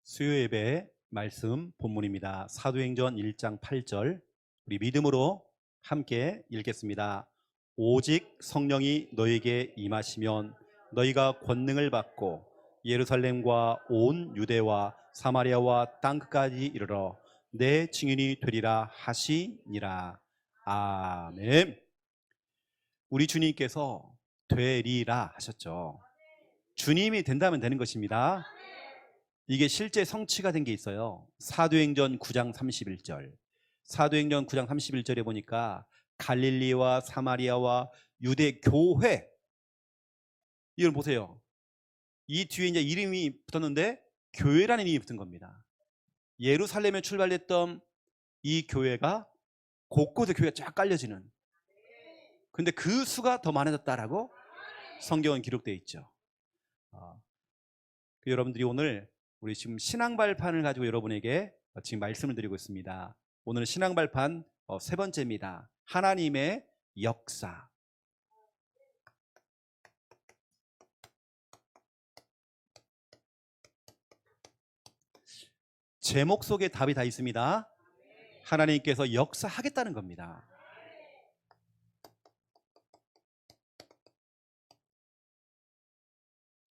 수요 예배 말씀 본문입니다. 사도행전 1장 8절 우리 믿음으로 함께 읽겠습니다. 오직 성령이 너에게 임하시면 너희가 권능을 받고 예루살렘과 온 유대와 사마리아와 땅끝까지 이르러 내 증인이 되리라 하시니라. 아멘. 우리 주님께서 되리라 하셨죠. 주님이 된다면 되는 것입니다. 이게 실제 성취가 된 게 있어요. 사도행전 9장 31절. 사도행전 9장 31절에 보니까 갈릴리와 사마리아와 유대 교회, 이걸 보세요. 이 뒤에 이제 이름이 붙었는데 교회라는 이름이 붙은 겁니다. 예루살렘에 출발했던 이 교회가 곳곳에 교회가 쫙 깔려지는, 근데 그 수가 더 많아졌다라고 성경은 기록되어 있죠. 여러분들이 오늘 우리 지금 신앙 발판을 가지고 여러분에게 지금 말씀을 드리고 있습니다. 오늘은 신앙 발판 세 번째입니다. 하나님의 역사. 제목 속에 답이 다 있습니다. 하나님께서 역사하겠다는 겁니다.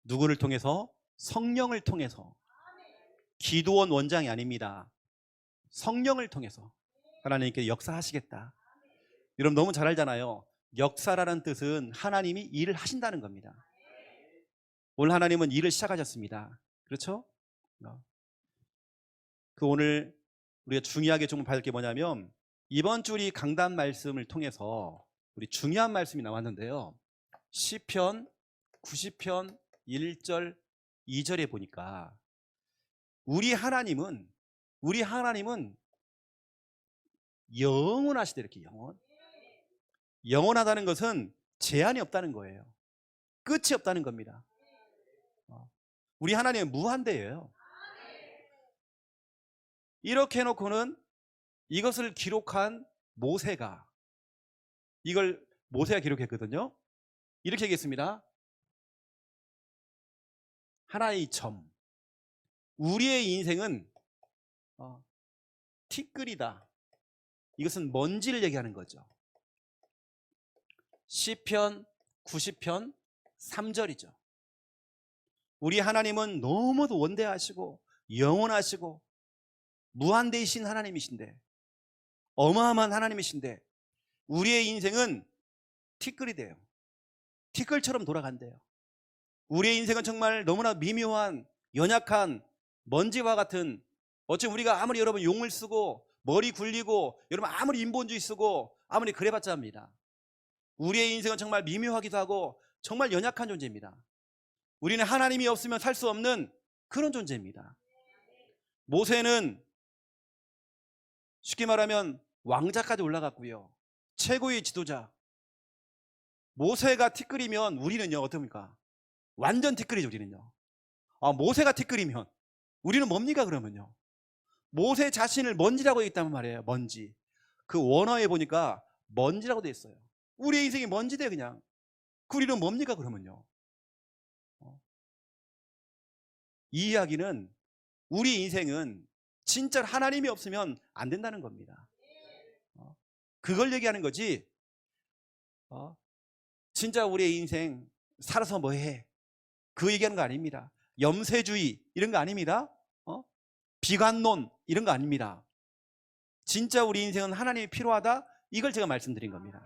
누구를 통해서? 성령을 통해서. 기도원 원장이 아닙니다. 성령을 통해서 하나님께 역사하시겠다. 여러분 너무 잘 알잖아요. 역사라는 뜻은 하나님이 일을 하신다는 겁니다. 오늘 하나님은 일을 시작하셨습니다. 그렇죠? 오늘 우리가 중요하게 좀 봐야 할 게 뭐냐면, 이번 주 우리 강단 말씀을 통해서 우리 중요한 말씀이 나왔는데요. 시편 90편 1절 2절에 보니까 우리 하나님은 영원하시다. 이렇게 영원하다는 것은 제한이 없다는 거예요. 끝이 없다는 겁니다. 우리 하나님은 무한대예요. 이렇게 해놓고는 이것을 기록한 모세가, 이걸 모세가 기록했거든요. 이렇게 얘기했습니다. 하나의 점, 우리의 인생은 티끌이다. 이것은 먼지를 얘기하는 거죠. 시편 90편 3절이죠. 우리 하나님은 너무도 원대하시고 영원하시고 무한대이신 하나님이신데, 어마어마한 하나님이신데 우리의 인생은 티끌이 돼요. 티끌처럼 돌아간대요. 우리의 인생은 정말 너무나 미묘한 연약한 먼지와 같은, 어쩌면 우리가 아무리 여러분 용을 쓰고 머리 굴리고 여러분 아무리 인본주의 쓰고 아무리 그래봤자 합니다. 우리의 인생은 정말 미묘하기도 하고 정말 연약한 존재입니다. 우리는 하나님이 없으면 살 수 없는 그런 존재입니다. 모세는 쉽게 말하면 왕자까지 올라갔고요. 최고의 지도자. 모세가 티끌이면 우리는요 어떻습니까? 완전 티끌이죠. 우리는요. 모세가 티끌이면 우리는 뭡니까 그러면요? 모세 자신을 먼지라고 했다는 말이에요. 먼지. 그 원어에 보니까 먼지라고 돼 있어요. 우리의 인생이 먼지대 그냥. 그 우리는 뭡니까 그러면요? 이 이야기는 우리 인생은 진짜 하나님이 없으면 안 된다는 겁니다. 그걸 얘기하는 거지. 진짜 우리의 인생 살아서 뭐해? 그 얘기하는 거 아닙니다. 염세주의 이런 거 아닙니다. 비관론 이런 거 아닙니다. 진짜 우리 인생은 하나님이 필요하다. 이걸 제가 말씀드린 겁니다.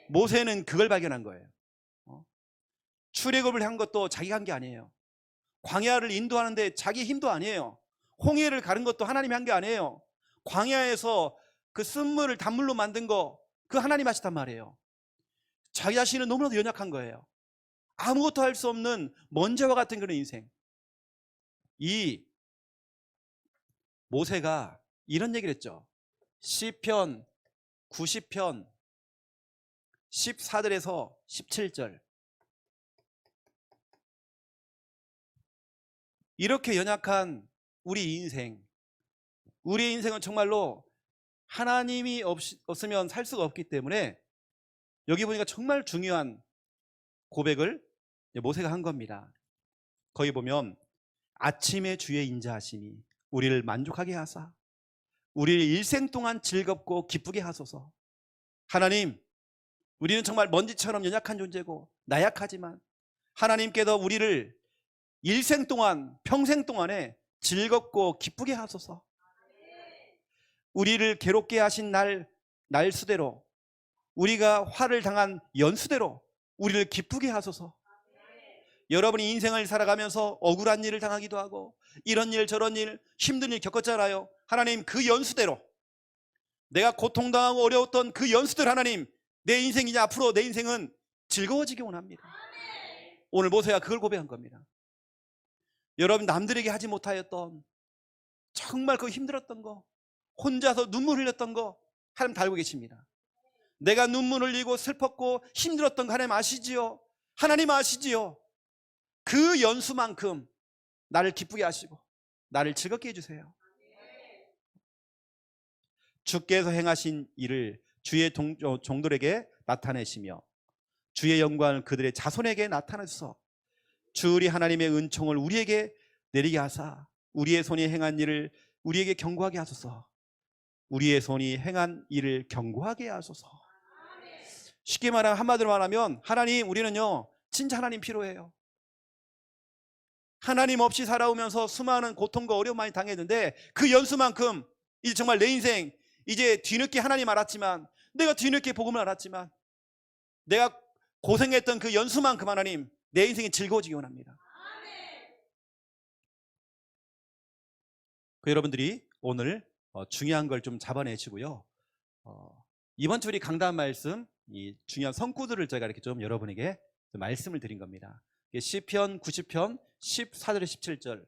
모세는 그걸 발견한 거예요. 출애굽을 한 것도 자기가 한 게 아니에요. 광야를 인도하는데 자기 힘도 아니에요. 홍해를 가른 것도 하나님이 한 게 아니에요. 광야에서 그 쓴물을 단물로 만든 거, 그 하나님 하시단 말이에요. 자기 자신은 너무나도 연약한 거예요. 아무것도 할 수 없는 먼지와 같은 그런 인생. 이 모세가 이런 얘기를 했죠. 시편 90편 14절에서 17절. 이렇게 연약한 우리 인생, 우리의 인생은 정말로 하나님이 없으면 살 수가 없기 때문에 여기 보니까 정말 중요한 고백을 모세가 한 겁니다. 거기 보면 아침에 주의 인자하심이 우리를 만족하게 하사 우리를 일생 동안 즐겁고 기쁘게 하소서. 하나님, 우리는 정말 먼지처럼 연약한 존재고 나약하지만 하나님께서 우리를 일생 동안 평생 동안에 즐겁고 기쁘게 하소서. 우리를 괴롭게 하신 날수대로 우리가 화를 당한 연수대로 우리를 기쁘게 하소서. 여러분이 인생을 살아가면서 억울한 일을 당하기도 하고 이런 일 저런 일 힘든 일 겪었잖아요. 하나님, 그 연수대로 내가 고통당하고 어려웠던 그 연수대로 하나님, 내 인생이냐 앞으로 내 인생은 즐거워지기 원합니다. 오늘 모세가 그걸 고백한 겁니다. 여러분, 남들에게 하지 못하였던 정말 그 힘들었던 거, 혼자서 눈물 흘렸던 거 하나님 다 알고 계십니다. 내가 눈물 흘리고 슬펐고 힘들었던 거 하나님 아시지요? 하나님 아시지요? 그 연수만큼 나를 기쁘게 하시고 나를 즐겁게 해주세요. 주께서 행하신 일을 주의 종들에게 나타내시며 주의 영광을 그들의 자손에게 나타내소서. 주 우리 하나님의 은총을 우리에게 내리게 하사 우리의 손이 행한 일을 우리에게 경고하게 하소서. 우리의 손이 행한 일을 경고하게 하소서. 쉽게 말하면, 한마디로 말하면, 하나님, 우리는요 진짜 하나님 필요해요. 하나님 없이 살아오면서 수많은 고통과 어려움 많이 당했는데 그 연수만큼 이제 정말 내 인생 이제 뒤늦게 하나님 알았지만, 내가 뒤늦게 복음을 알았지만 내가 고생했던 그 연수만큼 하나님 내 인생이 즐거워지기 원합니다. 여러분들이 오늘 중요한 걸 좀 잡아내시고요. 이번 주 우리 강단 말씀, 이 중요한 성구들을 제가 이렇게 좀 여러분에게 말씀을 드린 겁니다. 시편 90편 14절에 17절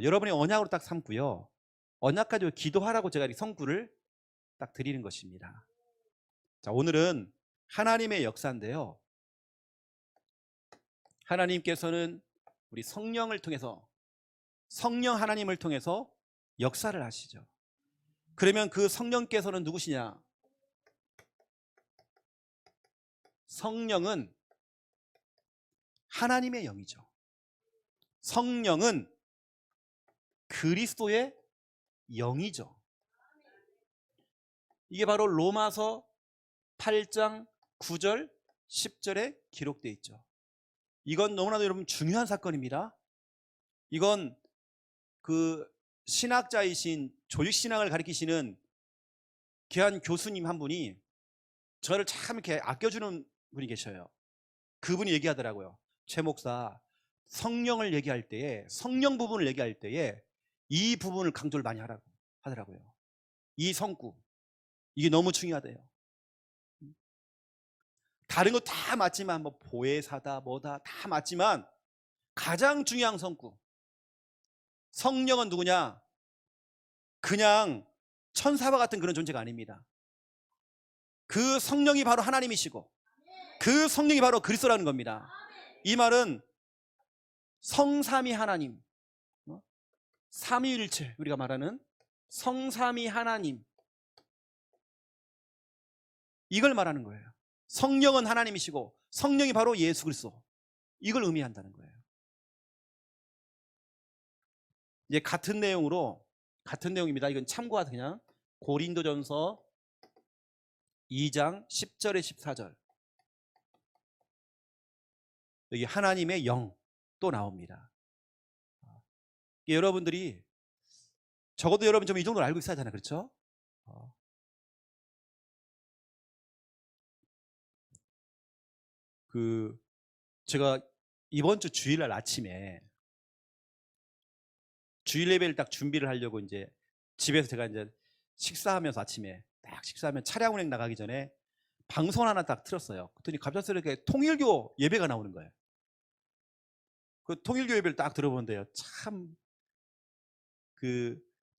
여러분이 언약으로 딱 삼고요. 언약 가지고 기도하라고 제가 이렇게 성구를 딱 드리는 것입니다. 자, 오늘은 하나님의 역사인데요. 하나님께서는 우리 성령을 통해서, 성령 하나님을 통해서 역사를 하시죠. 그러면 그 성령께서는 누구시냐? 성령은 하나님의 영이죠. 성령은 그리스도의 영이죠. 이게 바로 로마서 8장 9절 10절에 기록되어 있죠. 이건 너무나도 여러분 중요한 사건입니다. 이건 그 신학자이신 조직신학을 가리키시는 귀한 교수님 한 분이 저를 참 이렇게 아껴주는 분이 계셔요. 그분이 얘기하더라고요. 최 목사, 성령을 얘기할 때에, 성령 부분을 얘기할 때에 이 부분을 강조를 많이 하라고 하더라고요. 이 성구, 이게 너무 중요하대요. 다른 거 다 맞지만, 뭐 보혜사다 뭐다 다 맞지만 가장 중요한 성구, 성령은 누구냐? 그냥 천사와 같은 그런 존재가 아닙니다. 그 성령이 바로 하나님이시고 그 성령이 바로 그리스도라는 겁니다. 이 말은 성삼위 하나님, 삼위일체, 우리가 말하는 성삼위 하나님, 이걸 말하는 거예요. 성령은 하나님이시고 성령이 바로 예수 그리스도, 이걸 의미한다는 거예요. 이제 같은 내용입니다. 이건 참고하세요. 그냥 고린도전서 2장 10절에 14절, 여기 하나님의 영 또 나옵니다. 여러분들이 적어도 여러분 좀 이 정도는 알고 있어야 하잖아요. 그렇죠? 제가 이번 주 주일날 아침에 주일 예배를 딱 준비를 하려고 이제 집에서 제가 이제 식사하면서 아침에 딱 식사하면 차량 운행 나가기 전에 방송 하나 딱 틀었어요. 그랬더니 갑작스럽게 통일교 예배가 나오는 거예요. 그 통일교 예배를 딱 들어보는데요, 참 그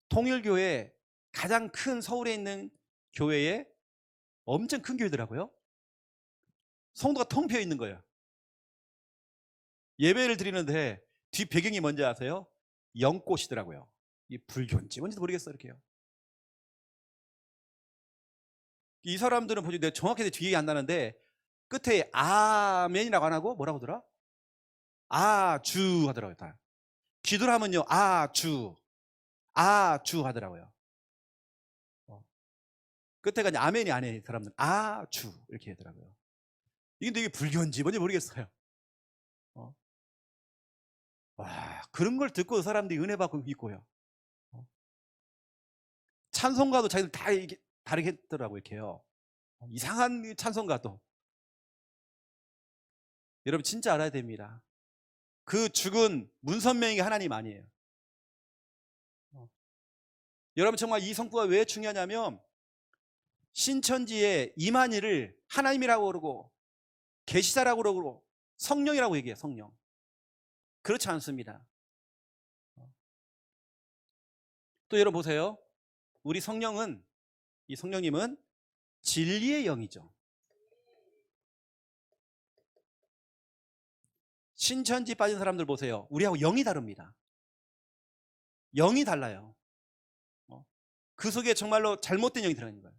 통일교회 가장 큰 서울에 있는 교회에 엄청 큰 교회더라고요. 성도가 텅 비어 있는 거예요. 예배를 드리는데 뒤 배경이 뭔지 아세요? 연꽃이더라고요. 이 불교인지 뭔지도 모르겠어요. 이렇게요. 이 사람들은 보지, 내가 정확히 기억이 안 나는데 끝에 아멘이라고 안 하고 뭐라고 하더라? 아주 하더라고요. 다. 기도를 하면요, 아주. 아주 하더라고요. 끝에가 이제 아멘이 아닌 사람들은 아주 이렇게 하더라고요. 근데 이게 불교인지 뭔지 모르겠어요. 와, 그런 걸 듣고 사람들이 은혜 받고 있고요. 찬송가도 자기들 다 이게 다르게 했더라고요. 이렇게요. 이상한 찬송가도. 여러분 진짜 알아야 됩니다. 그 죽은 문선명이 하나님 아니에요. 여러분 정말 이 성부가 왜 중요하냐면 신천지에 이만희를 하나님이라고 그러고 계시자라고 그러고 성령이라고 얘기해요. 성령. 그렇지 않습니다. 또 여러분 보세요. 우리 성령은, 이 성령님은 진리의 영이죠. 신천지 빠진 사람들 보세요. 우리하고 영이 다릅니다. 영이 달라요. 그 속에 정말로 잘못된 영이 들어있는 거예요.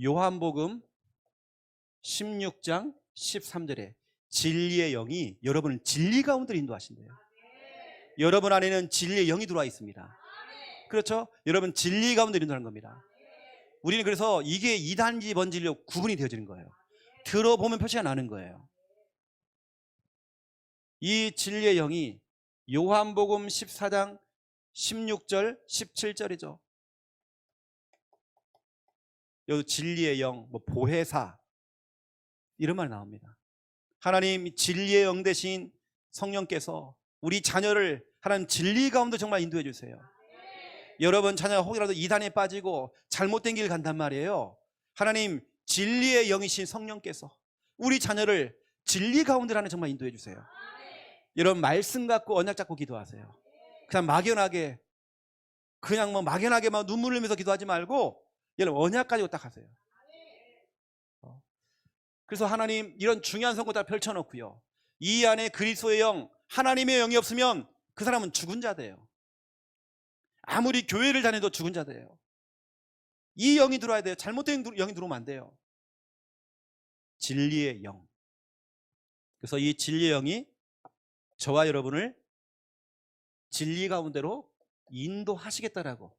요한복음 16장 13절에 진리의 영이 여러분을 진리 가운데 인도하신대요. 여러분 안에는 진리의 영이 들어와 있습니다. 그렇죠? 여러분 진리 가운데 인도하는 겁니다. 우리는 그래서 이게 이단지 뭔지로 구분이 되어지는 거예요. 들어보면 표시가 나는 거예요. 이 진리의 영이 요한복음 14장 16절 17절이죠. 여기 진리의 영, 뭐 보혜사 이런 말 나옵니다. 하나님 진리의 영 대신 성령께서 우리 자녀를 하나님 진리 가운데 정말 인도해 주세요. 여러분 자녀가 혹이라도 이단에 빠지고 잘못된 길 간단 말이에요. 하나님 진리의 영이신 성령께서 우리 자녀를 진리 가운데 하나님 정말 인도해 주세요. 여러분 말씀 갖고 언약 잡고 기도하세요. 그냥 막연하게 그냥 뭐 막연하게 막 눈물 흘리면서 기도하지 말고 여러분 언약 가지고 딱 하세요. 그래서 하나님 이런 중요한 선거 다 펼쳐놓고요. 이 안에 그리스도의 영, 하나님의 영이 없으면 그 사람은 죽은 자돼요. 아무리 교회를 다녀도 죽은 자돼요. 이 영이 들어와야 돼요. 잘못된 영이 들어오면 안 돼요. 진리의 영. 그래서 이 진리의 영이 저와 여러분을 진리 가운데로 인도하시겠다라고.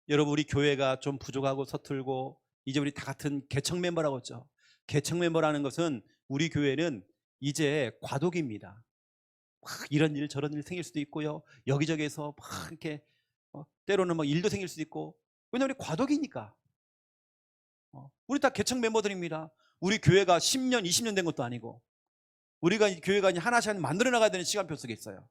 여러분 우리 교회가 좀 부족하고 서툴고 이제 우리 다 같은 개척 멤버라고 했죠. 개척 멤버라는 것은 우리 교회는 이제 과도기입니다. 막 이런 일 저런 일 생길 수도 있고요. 여기저기에서 막 이렇게 때로는 막 일도 생길 수도 있고. 왜냐하면 우리 과도기니까. 우리 다 개척 멤버들입니다. 우리 교회가 10년 20년 된 것도 아니고 우리가 교회가 하나씩 만들어 나가야 되는 시간표 속에 있어요.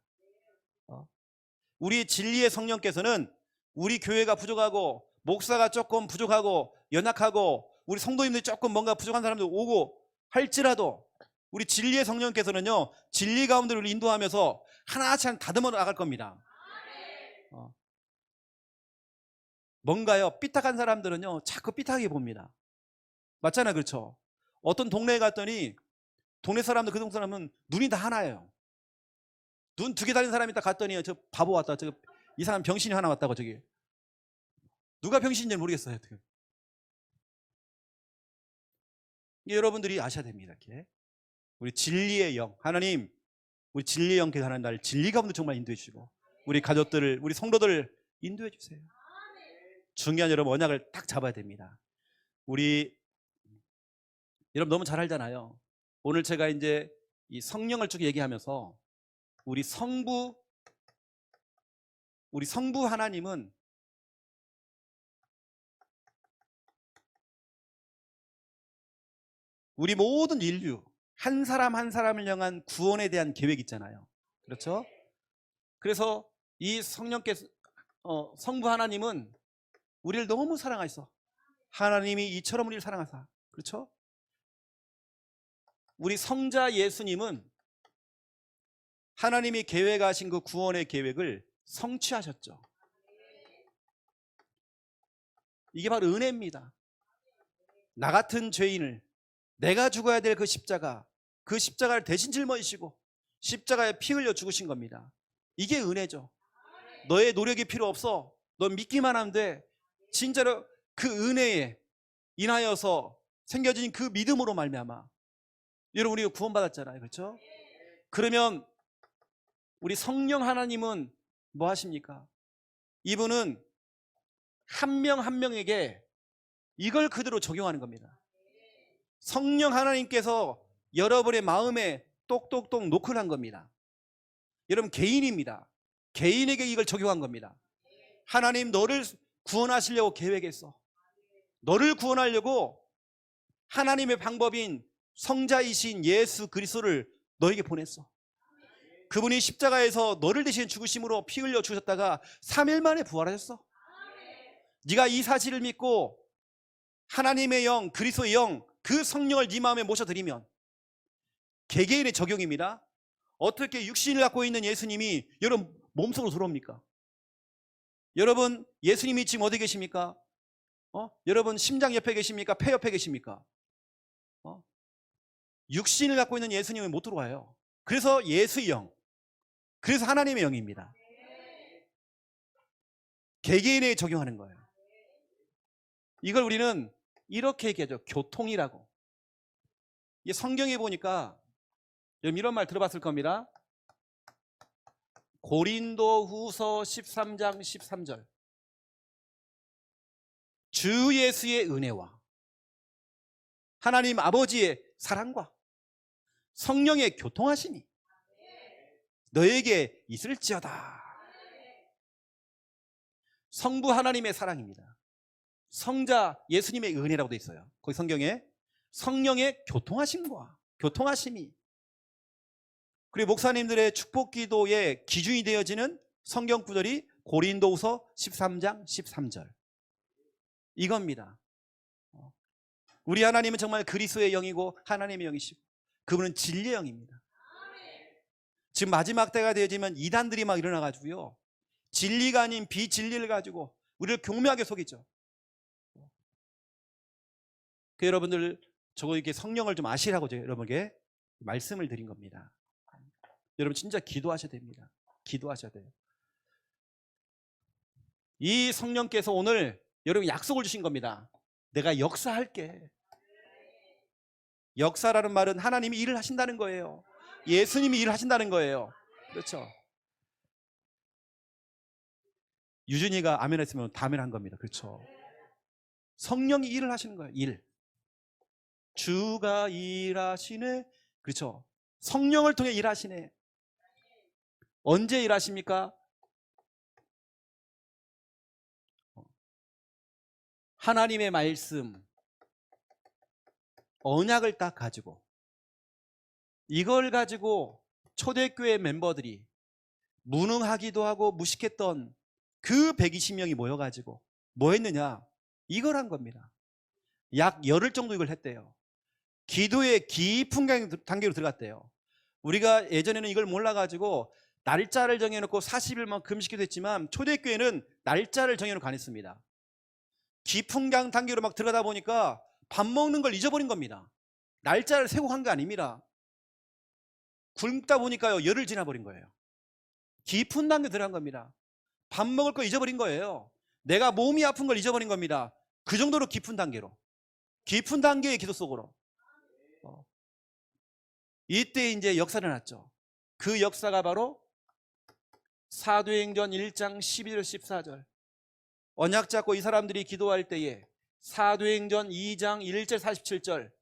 우리 진리의 성령께서는 우리 교회가 부족하고 목사가 조금 부족하고 연약하고 우리 성도님들이 조금 뭔가 부족한 사람들 오고 할지라도 우리 진리의 성령께서는요 진리 가운데를 인도하면서 하나씩 다듬어 나갈 겁니다. 뭔가요 삐딱한 사람들은요 자꾸 삐딱하게 봅니다. 맞잖아요. 그렇죠? 어떤 동네에 갔더니 동네 사람들 그 동네 사람은 눈이 다 하나예요. 눈 2개 달린 사람이 딱 갔더니 저 바보 왔다. 이 사람 병신이 하나 왔다고. 저기 누가 병신인지 모르겠어요. 여러분들이 아셔야 됩니다. 이렇게 우리 진리의 영 하나님 우리 진리의 영께서 하나님 나를 진리 가운데 정말 인도해 주시고 우리 가족들을 우리 성도들을 인도해 주세요. 중요한 여러분 언약을 딱 잡아야 됩니다. 우리 여러분 너무 잘 알잖아요. 오늘 제가 이제 이 성령을 쭉 얘기하면서 우리 성부 하나님은 우리 모든 인류 한 사람 한 사람을 향한 구원에 대한 계획이 있잖아요. 그렇죠? 그래서 이 성령께서 성부 하나님은 우리를 너무 사랑하셔서 하나님이 이처럼 우리를 사랑하사. 그렇죠? 우리 성자 예수님은 하나님이 계획하신 그 구원의 계획을 성취하셨죠. 이게 바로 은혜입니다. 나 같은 죄인을 내가 죽어야 될 그 십자가를 대신 짊어지시고 십자가에 피 흘려 죽으신 겁니다. 이게 은혜죠. 너의 노력이 필요 없어. 너 믿기만 하면 돼. 진짜로 그 은혜에 인하여서 생겨진 그 믿음으로 말미암아 여러분 우리가 구원받았잖아요. 그렇죠? 그러면 우리 성령 하나님은 뭐 하십니까? 이분은 한 명 한 명에게 이걸 그대로 적용하는 겁니다. 성령 하나님께서 여러분의 마음에 똑똑똑 노크한 겁니다. 여러분 개인입니다. 개인에게 이걸 적용한 겁니다. 하나님 너를 구원하시려고 계획했어. 너를 구원하려고 하나님의 방법인 성자이신 예수 그리스도를 너에게 보냈어. 그분이 십자가에서 너를 대신 죽으심으로 피 흘려 주셨다가 3일 만에 부활하셨어. 네가 이 사실을 믿고 하나님의 영, 그리스도의 영, 그 성령을 네 마음에 모셔드리면 개개인의 적용입니다. 어떻게 육신을 갖고 있는 예수님이 여러분 몸속으로 들어옵니까? 여러분 예수님이 지금 어디 계십니까? 여러분 심장 옆에 계십니까? 폐 옆에 계십니까? 육신을 갖고 있는 예수님은 못 들어와요. 그래서 예수의 영, 그래서 하나님의 영입니다. 개개인에 적용하는 거예요. 이걸 우리는 이렇게 얘기하죠. 교통이라고. 이게 성경에 보니까 여러분 이런 말 들어봤을 겁니다. 고린도후서 13장 13절. 주 예수의 은혜와 하나님 아버지의 사랑과 성령의 교통하심이 너에게 있을지어다. 성부 하나님의 사랑입니다. 성자 예수님의 은혜라고 되어 있어요. 거기 성경에 성령의 교통하심이. 그리고 목사님들의 축복 기도의 기준이 되어지는 성경 구절이 고린도후서 13장 13절 이겁니다. 우리 하나님은 정말 그리스도의 영이고 하나님의 영이시고 그분은 진리의 영입니다. 지금 마지막 때가 되어지면 이단들이 막 일어나가지고요, 진리가 아닌 비진리를 가지고 우리를 교묘하게 속이죠. 그 여러분들 저거 이렇게 성령을 좀 아시라고 제가 여러분에게 말씀을 드린 겁니다. 여러분 진짜 기도하셔야 됩니다. 기도하셔야 돼요. 이 성령께서 오늘 여러분 약속을 주신 겁니다. 내가 역사할게. 역사라는 말은 하나님이 일을 하신다는 거예요. 예수님이 일을 하신다는 거예요. 그렇죠? 유준이가 아멘 했으면 다멘 한 겁니다. 그렇죠? 성령이 일을 하시는 거예요. 일. 주가 일하시네. 그렇죠? 성령을 통해 일하시네. 언제 일하십니까? 하나님의 말씀, 언약을 딱 가지고, 이걸 가지고 초대교회 멤버들이 무능하기도 하고 무식했던 그 120명이 모여가지고 뭐 했느냐? 이걸 한 겁니다. 약 열흘 정도 이걸 했대요. 기도의 깊은 단계로 들어갔대요. 우리가 예전에는 이걸 몰라가지고 날짜를 정해놓고 40일만 금식기도 했지만 초대교회는 날짜를 정해놓고 안 했습니다. 깊은 단계로 막 들어가다 보니까 밥 먹는 걸 잊어버린 겁니다. 날짜를 세고 한 게 아닙니다. 굶다 보니까요 열흘 지나버린 거예요. 깊은 단계 들어간 겁니다. 밥 먹을 거 잊어버린 거예요. 내가 몸이 아픈 걸 잊어버린 겁니다. 그 정도로 깊은 단계로, 깊은 단계의 기도 속으로. 이때 이제 역사가 일어났죠. 그 역사가 바로 사도행전 1장 12절 14절 언약 잡고 이 사람들이 기도할 때에 사도행전 2장 1절 47절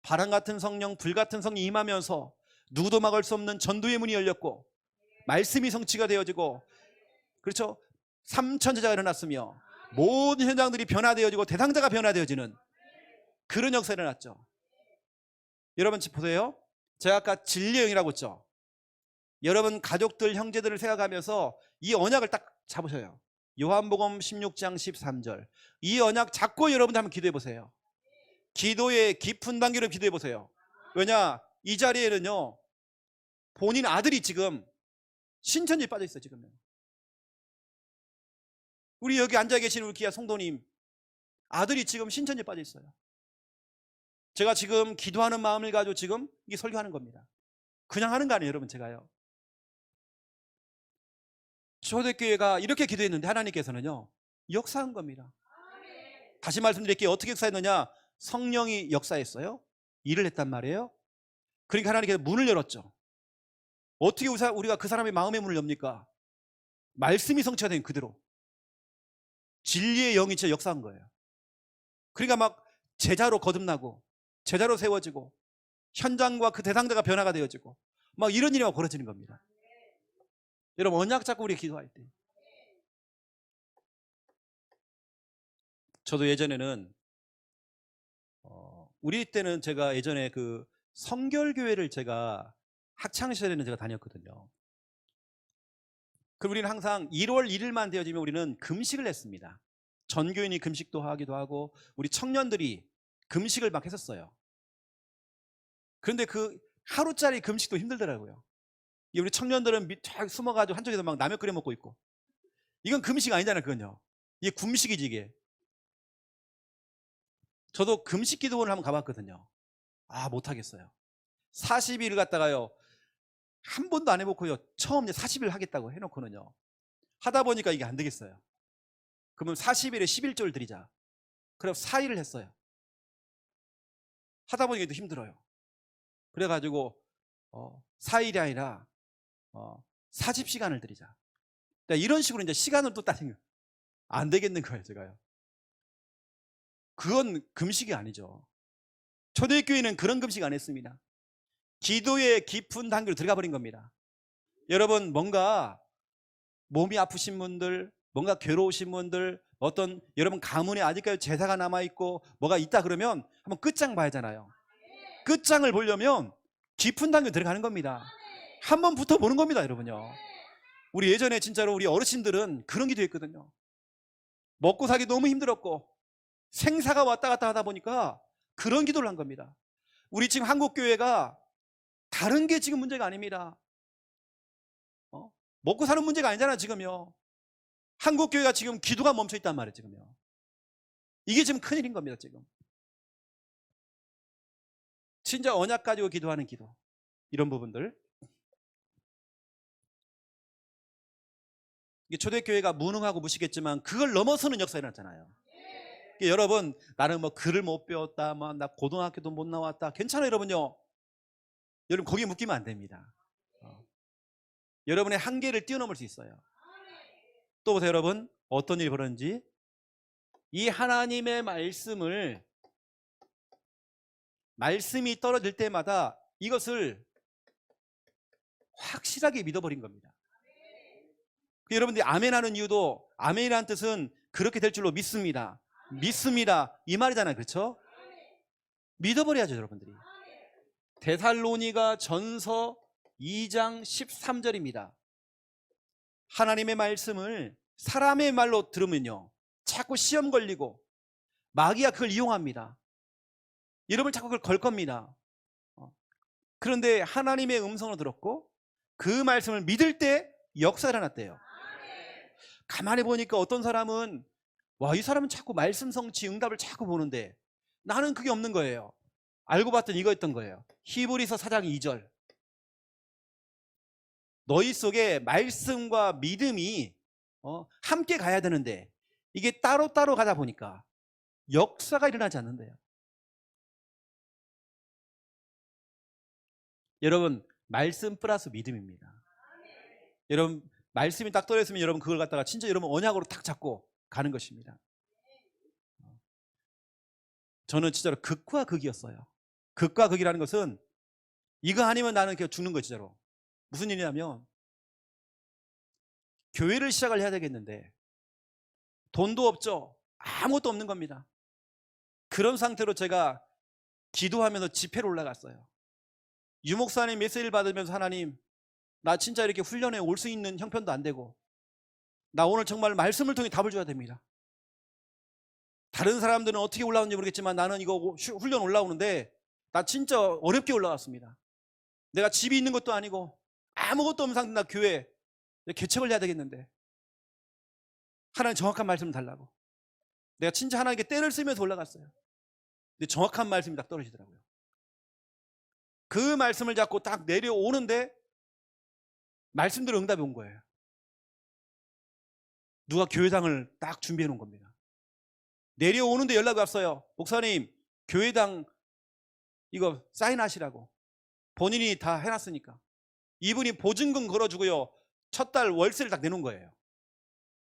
바람 같은 성령 불 같은 성령이 임하면서 누구도 막을 수 없는 전도의 문이 열렸고 말씀이 성취가 되어지고, 그렇죠? 3천 제자가 일어났으며 모든 현장들이 변화되어지고 대상자가 변화되어지는 그런 역사가 일어났죠. 여러분 보세요. 제가 아까 진리의 영이라고 했죠. 여러분 가족들 형제들을 생각하면서 이 언약을 딱 잡으셔요. 요한복음 16장 13절 이 언약 잡고 여러분들 한번 기도해 보세요. 기도의 깊은 단계로 기도해 보세요. 왜냐, 이 자리에는요 본인 아들이 지금 신천지에 빠져 있어요. 지금 우리 여기 앉아 계신 우리 귀한 성도님 아들이 지금 신천지에 빠져 있어요. 제가 지금 기도하는 마음을 가지고 지금 이 설교하는 겁니다. 그냥 하는 거 아니에요 여러분. 제가요 초대교회가 이렇게 기도했는데 하나님께서는요 역사한 겁니다. 다시 말씀드릴게요. 어떻게 역사했느냐? 성령이 역사했어요. 일을 했단 말이에요. 그러니까 하나님께서 문을 열었죠. 어떻게 우리가 그 사람의 마음의 문을 엽니까? 말씀이 성취가 된 그대로 진리의 영이 진짜 역사한 거예요. 그러니까 막 제자로 거듭나고 제자로 세워지고 현장과 그 대상자가 변화가 되어지고 막 이런 일이 막 벌어지는 겁니다. 여러분, 언약 잡고 우리 기도할 때, 저도 예전에는 우리 때는 제가 예전에 그 성결교회를 제가 학창시절에는 제가 다녔거든요. 그럼 우리는 항상 1월 1일만 되어지면 우리는 금식을 했습니다. 전교인이 금식도 하기도 하고 우리 청년들이 금식을 막 했었어요. 그런데 그 하루짜리 금식도 힘들더라고요. 우리 청년들은 쫙 숨어가지고 한쪽에서 막 라면 끓여 먹고 있고, 이건 금식 아니잖아요. 그건요, 이게 굶식이지 이게. 저도 금식 기도원을 한번 가봤거든요. 못하겠어요. 40일 갔다가요, 한 번도 안 해보고요, 처음 이제 40일 하겠다고 해놓고는요, 하다 보니까 이게 안 되겠어요. 그러면 40일에 11조를 드리자. 그래서 4일을 했어요. 하다 보니까 또 힘들어요. 그래가지고 4일이 아니라 40시간을 드리자. 그러니까 이런 식으로 이제 시간을 또 따지면 안 되겠는 거예요, 제가요. 그건 금식이 아니죠. 초대교회는 그런 금식 안 했습니다. 기도의 깊은 단계로 들어가 버린 겁니다. 여러분, 뭔가 몸이 아프신 분들, 뭔가 괴로우신 분들, 어떤 여러분 가문에 아직까지 제사가 남아있고 뭐가 있다 그러면 한번 끝장 봐야 하잖아요. 끝장을 보려면 깊은 단계로 들어가는 겁니다. 한번 붙어보는 겁니다, 여러분요. 우리 예전에 진짜로 우리 어르신들은 그런 기도 했거든요. 먹고 살기 너무 힘들었고 생사가 왔다 갔다 하다 보니까 그런 기도를 한 겁니다. 우리 지금 한국교회가 다른 게 지금 문제가 아닙니다. 먹고 사는 문제가 아니잖아요, 지금요. 한국교회가 지금 기도가 멈춰 있단 말이에요, 지금요. 이게 지금 큰일인 겁니다, 지금. 진짜 언약 가지고 기도하는 기도, 이런 부분들. 이게 초대교회가 무능하고 무식했지만 그걸 넘어서는 역사가 일어났잖아요. 여러분, 나는 뭐 글을 못 배웠다, 나 고등학교도 못 나왔다, 괜찮아요, 여러분요. 여러분, 거기에 묶이면 안 됩니다. 여러분의 한계를 뛰어넘을 수 있어요. 또 보세요, 여러분, 어떤 일이 벌어졌는지. 이 하나님의 말씀이 떨어질 때마다 이것을 확실하게 믿어버린 겁니다. 여러분들이 아멘 하는 이유도, 아멘이라는 뜻은 그렇게 될 줄로 믿습니다, 믿습니다, 이 말이잖아요. 그렇죠? 믿어버려야죠, 여러분들이. 데살로니가 전서 2장 13절입니다. 하나님의 말씀을 사람의 말로 들으면요, 자꾸 시험 걸리고 마귀가 그걸 이용합니다. 여러분 자꾸 그걸 걸 겁니다. 그런데 하나님의 음성을 들었고 그 말씀을 믿을 때 역사가 일어났대요. 가만히 보니까 어떤 사람은 이 사람은 자꾸 말씀 성취 응답을 자꾸 보는데 나는 그게 없는 거예요. 알고 봤더니 이거였던 거예요. 히브리서 4장 2절. 너희 속에 말씀과 믿음이 함께 가야 되는데 이게 따로따로 가다 보니까 역사가 일어나지 않는데요. 여러분, 말씀 플러스 믿음입니다. 여러분, 말씀이 딱 떨어졌으면 여러분 그걸 갖다가 진짜 여러분 언약으로 딱 잡고 가는 것입니다. 저는 진짜로 극과 극이었어요. 극과 극이라는 것은 이거 아니면 나는 그냥 죽는 거. 진짜로 무슨 일이냐면, 교회를 시작을 해야 되겠는데 돈도 없죠. 아무것도 없는 겁니다. 그런 상태로 제가 기도하면서 집회를 올라갔어요. 유목사님 메시지를 받으면서, 하나님, 나 진짜 이렇게 훈련에 올 수 있는 형편도 안 되고 나 오늘 정말 말씀을 통해 답을 줘야 됩니다. 다른 사람들은 어떻게 올라오는지 모르겠지만 나는 이거 훈련 올라오는데 나 진짜 어렵게 올라왔습니다. 내가 집이 있는 것도 아니고 아무것도 없는 상태, 나 교회 개척을 해야 되겠는데 하나님 정확한 말씀을 달라고. 내가 진짜 하나님께 때를 쓰면서 올라갔어요. 근데 정확한 말씀이 딱 떨어지더라고요. 그 말씀을 잡고 딱 내려오는데 말씀대로 응답이 온 거예요. 누가 교회당을 딱 준비해 놓은 겁니다. 내려오는데 연락이 왔어요. 목사님, 교회당 이거 사인하시라고. 본인이 다 해놨으니까. 이분이 보증금 걸어주고요. 첫 달 월세를 딱 내놓은 거예요.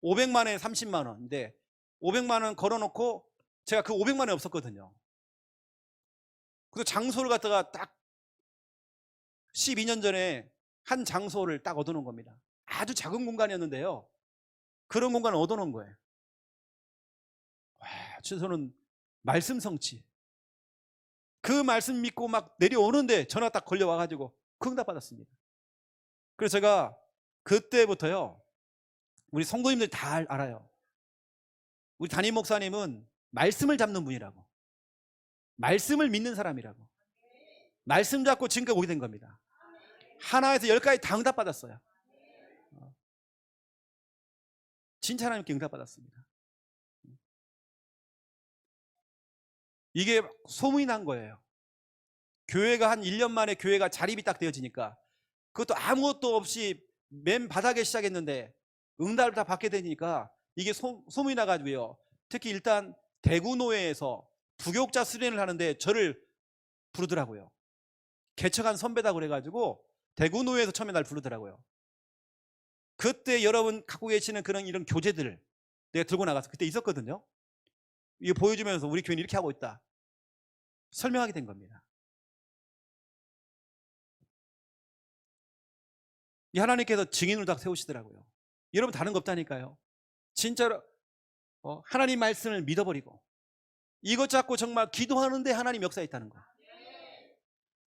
500만 원에 30만 원인데 500만 원 걸어놓고 제가 그 500만 원이 없었거든요. 그래서 장소를 갖다가 딱 12년 전에 한 장소를 딱 얻어놓은 겁니다. 아주 작은 공간이었는데요. 그런 공간을 얻어놓은 거예요. 와, 저는 말씀 성취. 그 말씀 믿고 막 내려오는데 전화 딱 걸려와가지고 그 응답 받았습니다. 그래서 제가 그때부터요, 우리 성도님들 다 알아요. 우리 담임 목사님은 말씀을 잡는 분이라고, 말씀을 믿는 사람이라고, 말씀 잡고 지금까지 오게 된 겁니다. 하나에서 10가지 다 응답 받았어요. 진짜 하나님께 응답 받았습니다. 이게 소문이 난 거예요. 교회가 한 1년 만에 교회가 자립이 딱 되어지니까, 그것도 아무것도 없이 맨 바닥에 시작했는데 응답을 다 받게 되니까 이게 소문이 나가지고요. 특히 일단 대구노회에서 부교육자 수련을 하는데 저를 부르더라고요. 개척한 선배다 그래가지고 대구노회에서 처음에 날 부르더라고요. 그때 여러분 갖고 계시는 이런 교재들을 내가 들고 나가서 그때 있었거든요. 이거 보여주면서 우리 교회는 이렇게 하고 있다 설명하게 된 겁니다. 이 하나님께서 증인으로 딱 세우시더라고요. 여러분 다른 거 없다니까요. 진짜로 하나님 말씀을 믿어버리고 이것 잡고 정말 기도하는데 하나님 역사에 있다는 거.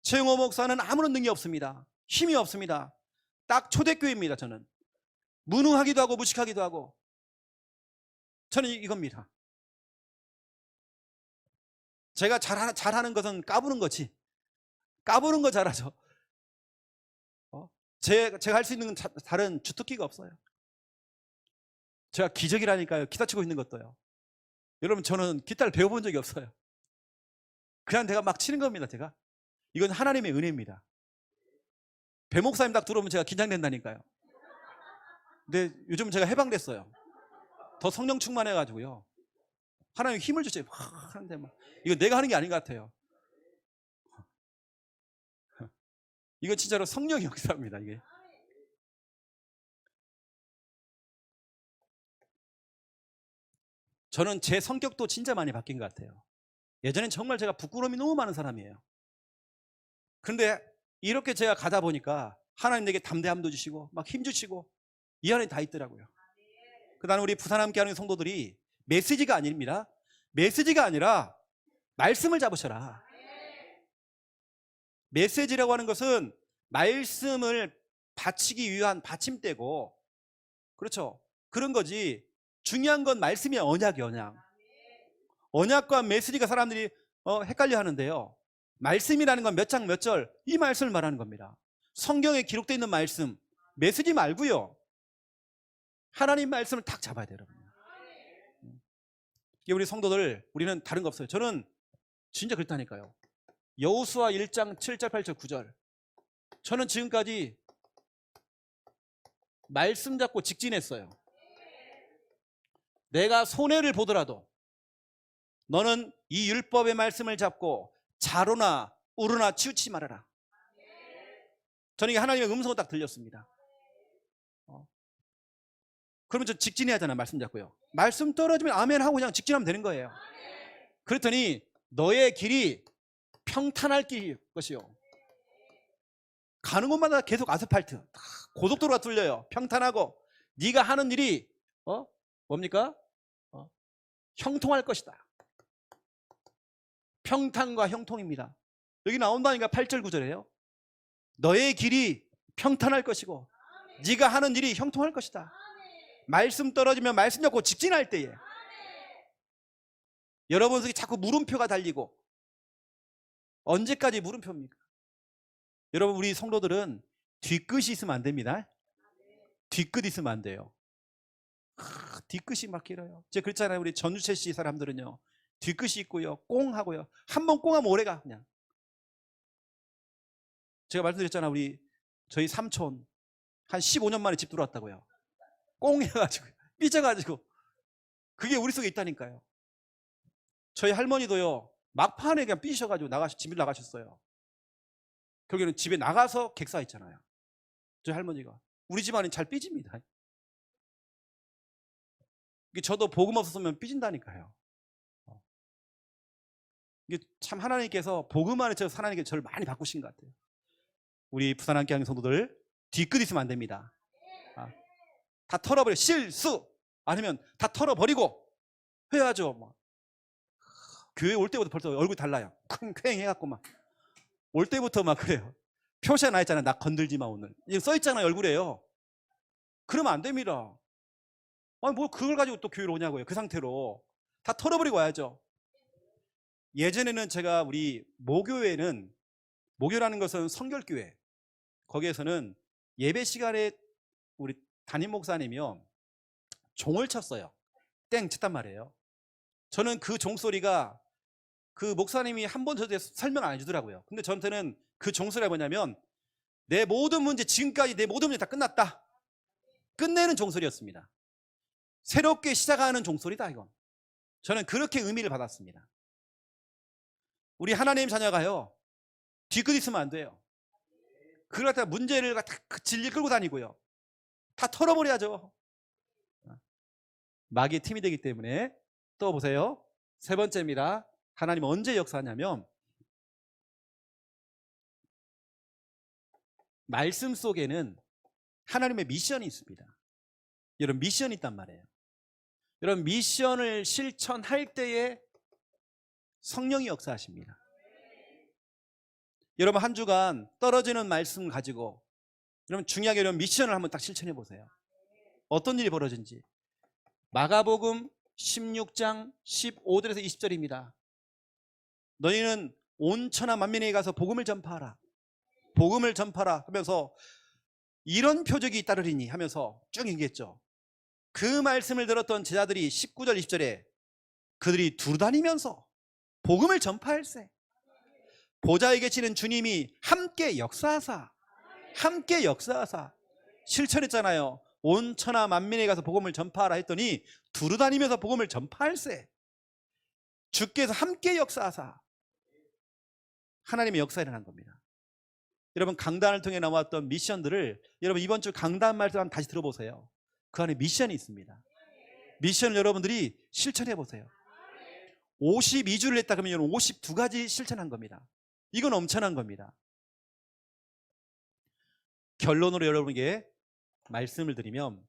최영호 목사는 아무런 능력이 없습니다. 힘이 없습니다. 딱 초대교회입니다. 저는 무능하기도 하고 무식하기도 하고, 저는 이겁니다. 제가 잘하는 것은 까부는 거지. 까부는 거 잘하죠. 제가 할 수 있는 다른 주특기가 없어요. 제가 기적이라니까요. 기타 치고 있는 것도요. 여러분 저는 기타를 배워본 적이 없어요. 그냥 내가 막 치는 겁니다. 제가 이건 하나님의 은혜입니다. 배 목사님 딱 들어오면 제가 긴장된다니까요. 근데 요즘 제가 해방됐어요. 더 성령 충만해가지고요. 하나님 힘을 주세요. 하는데 막 이거 내가 하는 게 아닌 것 같아요. 이건 진짜로 성령의 역사입니다. 이게. 저는 제 성격도 진짜 많이 바뀐 것 같아요. 예전엔 정말 제가 부끄러움이 너무 많은 사람이에요. 그런데 이렇게 제가 가다 보니까 하나님 내게 담대함도 주시고 막 힘 주시고 이 안에 다 있더라고요. 나는 우리 부산 함께하는 성도들이 메시지가 아닙니다. 메시지가 아니라 말씀을 잡으셔라. 메시지라고 하는 것은 말씀을 바치기 위한 받침대고, 그렇죠? 그런 거지. 중요한 건 말씀이 언약이 언약. 언약과 메시지가 사람들이 헷갈려 하는데요. 말씀이라는 건 몇 장 몇 절 이 말씀을 말하는 겁니다. 성경에 기록되어 있는 말씀, 메시지 말고요. 하나님 말씀을 딱 잡아야 돼요, 여러분. 이게 우리 성도들, 우리는 다른 거 없어요. 저는 진짜 그렇다니까요. 여호수아 1장 7절 8절 9절 저는 지금까지 말씀 잡고 직진했어요. 내가 손해를 보더라도 너는 이 율법의 말씀을 잡고 자로나 우르나 치우치지 말아라. 저는 이게 하나님의 음성을 딱 들렸습니다. 그러면 저 직진해야 하잖아요. 말씀 잡고요. 말씀 떨어지면 아멘 하고 그냥 직진하면 되는 거예요. 그랬더니 너의 길이 평탄할 길일 것이요. 가는 곳마다 계속 아스팔트, 고속도로가 뚫려요. 평탄하고 네가 하는 일이 뭡니까? 형통할 것이다. 평탄과 형통입니다. 여기 나온다니까 8절 9절이에요. 너의 길이 평탄할 것이고 네가 하는 일이 형통할 것이다. 말씀 떨어지면 말씀 잡고 직진할 때에 여러분 속에 자꾸 물음표가 달리고, 언제까지 물음표입니까? 여러분 우리 성도들은 뒤끝이 있으면 안 됩니다. 뒤끝 있으면 안 돼요. 뒤끝이 막 길어요. 제가 그랬잖아요. 우리 전주채 씨 사람들은요 뒤끝이 있고요 꽁 하고요. 한번 꽁하면 오래가. 그냥 제가 말씀드렸잖아요. 저희 삼촌 한 15년 만에 집 들어왔다고요. 꽁 해가지고 삐져가지고. 그게 우리 속에 있다니까요. 저희 할머니도요 막판에 그냥 삐셔가지고 집을 나가셨어요. 결국에는 집에 나가서 객사했잖아요. 저희 할머니가. 우리 집안은 잘 삐집니다. 저도 복음 없었으면 삐진다니까요. 이게 참 하나님께서 복음 안에 하나님께서 저를 많이 바꾸신 것 같아요. 우리 부산 함께하는 성도들 뒤끝 있으면 안 됩니다. 다 털어버려. 실수 아니면 다 털어버리고 해야죠. 막. 교회 올 때부터 벌써 얼굴 달라요. 퀭퀭 해갖고 막 올 때부터 막 그래요. 표시가 나 있잖아요. 나 건들지 마 오늘. 이거 써 있잖아요 얼굴에요. 그러면 안 됩니다. 아니 뭐 그걸 가지고 또 교회로 오냐고요. 그 상태로 다 털어버리고 와야죠. 예전에는 제가 우리 모교회는, 모교라는 것은 성결교회, 거기에서는 예배 시간에 우리 담임 목사님이요 종을 쳤어요. 땡 쳤단 말이에요. 저는 그 종소리가 그 목사님이 한 번 저한테 설명 안 해주더라고요. 근데 저한테는 그 종소리가 뭐냐면 내 모든 문제, 지금까지 내 모든 문제 다 끝났다, 끝내는 종소리였습니다. 새롭게 시작하는 종소리다 이건. 저는 그렇게 의미를 받았습니다. 우리 하나님 자녀가요 뒤끝 있으면 안 돼요. 그걸 갖다가 문제를 다 진리 끌고 다니고요 다 털어버려야죠. 마귀의 팀이 되기 때문에. 또 보세요. 세 번째입니다. 하나님 언제 역사하냐면 말씀 속에는 하나님의 미션이 있습니다. 여러분 미션이 있단 말이에요. 여러분 미션을 실천할 때에 성령이 역사하십니다. 여러분 한 주간 떨어지는 말씀 가지고 여러분 중요하게 여러분 미션을 한번 딱 실천해 보세요. 어떤 일이 벌어진지. 마가복음 16장 15절에서 20절입니다. 너희는 온 천하 만민에게 가서 복음을 전파하라, 복음을 전파하라 하면서 이런 표적이 잇따르리니 하면서 쭉 얘기했죠. 그 말씀을 들었던 제자들이 19절 20절에 그들이 두루다니면서 복음을 전파할세 보좌에 계시는 주님이 함께 역사하사, 함께 역사하사 실천했잖아요. 온 천하 만민에 가서 복음을 전파하라 했더니 두루다니면서 복음을 전파할세. 주께서 함께 역사하사 하나님의 역사에 일어난 겁니다. 여러분 강단을 통해 나왔던 미션들을 여러분 이번 주 강단 말씀 한번 다시 들어보세요. 그 안에 미션이 있습니다. 미션을 여러분들이 실천해 보세요. 52주를 했다 그러면 여러분 52가지 실천한 겁니다. 이건 엄청난 겁니다. 결론으로 여러분에게 말씀을 드리면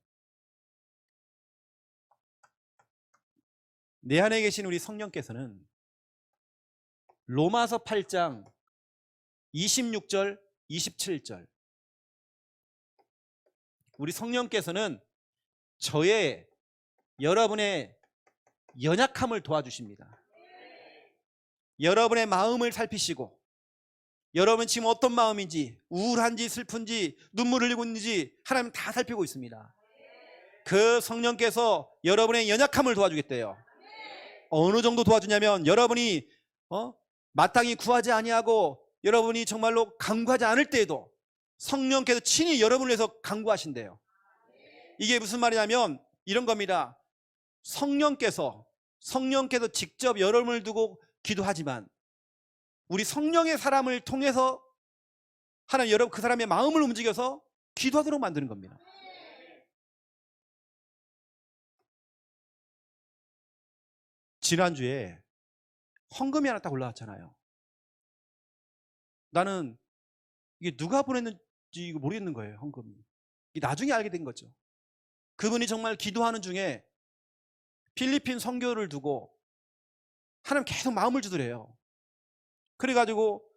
내 안에 계신 우리 성령께서는 로마서 8장 26절 27절 우리 성령께서는 저의 여러분의 연약함을 도와주십니다. 여러분의 마음을 살피시고 여러분 지금 어떤 마음인지, 우울한지 슬픈지 눈물을 흘리고 있는지 하나님 다 살피고 있습니다. 그 성령께서 여러분의 연약함을 도와주겠대요. 어느 정도 도와주냐면 여러분이 마땅히 구하지 아니하고 여러분이 정말로 간구하지 않을 때에도 성령께서 친히 여러분을 위해서 간구하신대요. 이게 무슨 말이냐면 이런 겁니다. 성령께서 직접 여러분을 두고 기도하지만 우리 성령의 사람을 통해서 하나님 여러분 그 사람의 마음을 움직여서 기도하도록 만드는 겁니다. 지난주에 헌금이 하나 딱 올라왔잖아요. 나는 이게 누가 보냈는지 모르겠는 거예요. 헌금이. 나중에 알게 된 거죠. 그분이 정말 기도하는 중에 필리핀 선교를 두고 하나님 계속 마음을 주더래요. 그래가지고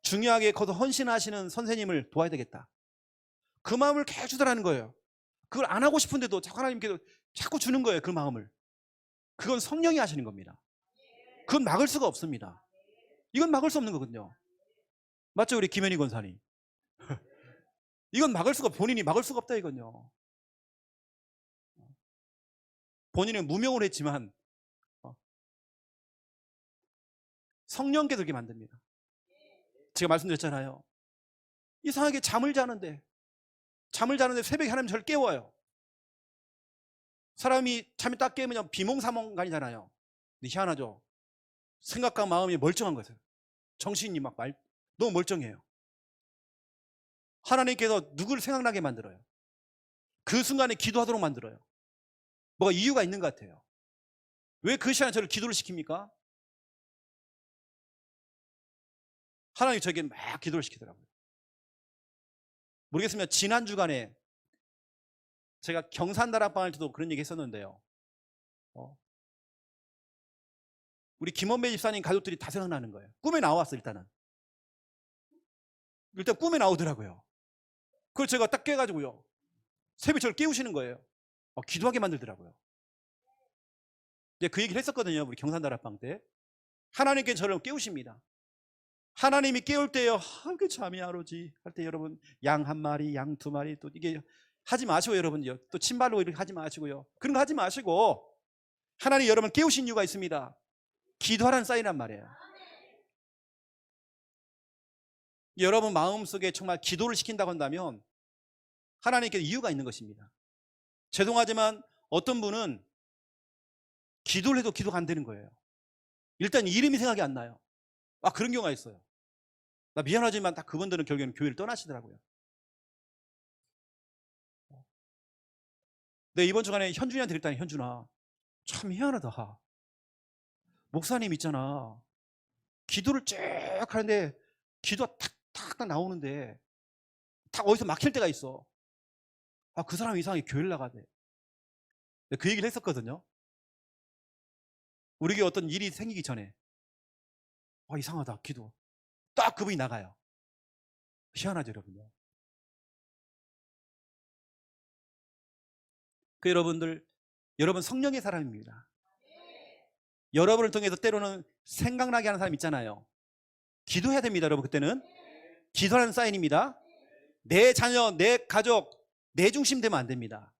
중요하게 거기서 헌신하시는 선생님을 도와야 되겠다. 그 마음을 계속 주더라는 거예요. 그걸 안 하고 싶은데도 자꾸 하나님께서 자꾸 주는 거예요. 그 마음을. 그건 성령이 하시는 겁니다. 그건 막을 수가 없습니다. 이건 막을 수 없는 거거든요. 맞죠 우리 김현희 권사님? 이건 막을 수가, 본인이 막을 수가 없다 이건요. 본인은 무명을 했지만 성령께서 그렇게 만듭니다. 제가 말씀드렸잖아요. 이상하게 잠을 자는데 새벽에 하나님 저를 깨워요. 사람이 잠이 딱 깨면 비몽사몽간이잖아요. 근데 희한하죠. 생각과 마음이 멀쩡한 거예요. 정신이 너무 멀쩡해요. 하나님께서 누구를 생각나게 만들어요. 그 순간에 기도하도록 만들어요. 뭐가 이유가 있는 것 같아요. 왜 그 시간에 저를 기도를 시킵니까? 하나님이 저에게 막 기도를 시키더라고요. 모르겠습니다. 지난 주간에 제가 경산다락방할 때도 그런 얘기 했었는데요. 우리 김원배 집사님 가족들이 다 생각나는 거예요. 꿈에 나왔어. 일단 꿈에 나오더라고요. 그걸 제가 딱 깨가지고요, 새벽에 저를 깨우시는 거예요. 기도하게 만들더라고요. 이제 그 얘기를 했었거든요. 우리 경산다락방 때. 하나님께 저를 깨우십니다. 하나님이 깨울 때요, 그 잠이 안 오지 할 때 여러분, 양 한 마리, 양 두 마리, 또 이게 하지 마시고, 여러분요, 또 침발로 이렇게 하지 마시고요. 그런 거 하지 마시고, 하나님 여러분 깨우신 이유가 있습니다. 기도하라는 사인이란 말이에요. 여러분 마음속에 정말 기도를 시킨다고 한다면 하나님께서 이유가 있는 것입니다. 죄송하지만 어떤 분은 기도를 해도 기도가 안 되는 거예요. 일단 이름이 생각이 안 나요. 그런 경우가 있어요. 나 미안하지만 딱 그분들은 결국에는 교회를 떠나시더라고요. 네, 이번 주간에 현준이한테 그랬더니, 현준아, 참 미안하다. 목사님 있잖아, 기도를 쭉 하는데 기도가 탁탁 나오는데 딱 어디서 막힐 때가 있어. 그 사람 이상하게 교회를 나가대. 그 얘기를 했었거든요. 우리에게 어떤 일이 생기기 전에 이상하다, 기도. 딱 그분이 나가요. 희한하죠, 여러분요. 여러분 성령의 사람입니다. 여러분을 통해서 때로는 생각나게 하는 사람 있잖아요. 기도해야 됩니다, 여러분. 그때는 기도하는 사인입니다. 내 자녀, 내 가족, 내 중심 되면 안 됩니다.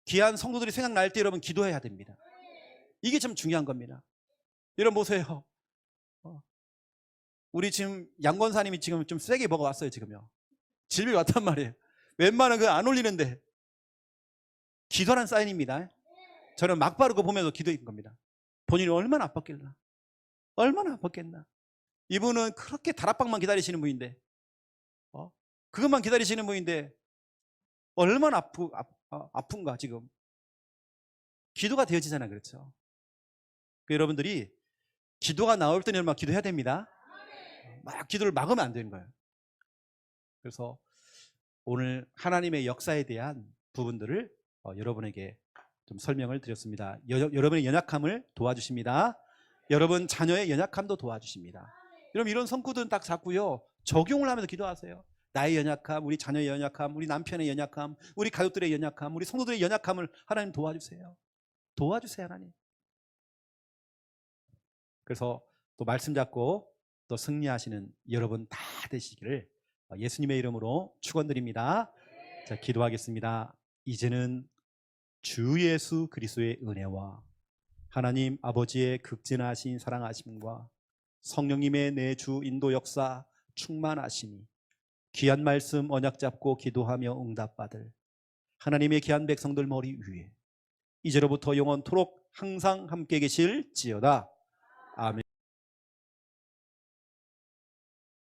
귀한 성도들이 생각날 때 여러분 기도해야 됩니다. 이게 참 중요한 겁니다. 여러분 보세요. 우리 지금 양 권사님이 지금 좀 세게 먹어왔어요. 지금요. 질병이 왔단 말이에요. 웬만한 거 안 올리는데. 기도하는 사인입니다. 저는 막바로 그거 보면서 기도했던 겁니다. 본인이 얼마나 아팠겠나, 얼마나 아팠겠나. 이분은 그렇게 다락방만 기다리시는 분인데, 그것만 기다리시는 분인데 얼마나 아픈가. 지금 기도가 되어지잖아요. 그렇죠? 여러분들이 기도가 나올 때는 얼마나 기도해야 됩니다. 막 기도를 막으면 안 되는 거예요. 그래서 오늘 하나님의 역사에 대한 부분들을 여러분에게 좀 설명을 드렸습니다. 여러분의 연약함을 도와주십니다. 여러분 자녀의 연약함도 도와주십니다. 여러분 이런 성구들은 딱 잡고요, 적용을 하면서 기도하세요. 나의 연약함, 우리 자녀의 연약함, 우리 남편의 연약함, 우리 가족들의 연약함, 우리 성도들의 연약함을 하나님 도와주세요. 도와주세요, 하나님. 그래서 또 말씀 잡고 또 승리하시는 여러분 다 되시기를 예수님의 이름으로 축원드립니다. 자, 기도하겠습니다. 이제는 주 예수 그리스도의 은혜와 하나님 아버지의 극진하신 사랑하심과 성령님의 내주 인도 역사 충만하심이 귀한 말씀 언약 잡고 기도하며 응답받을 하나님의 귀한 백성들 머리 위에 이제로부터 영원토록 항상 함께 계실지어다. 아멘.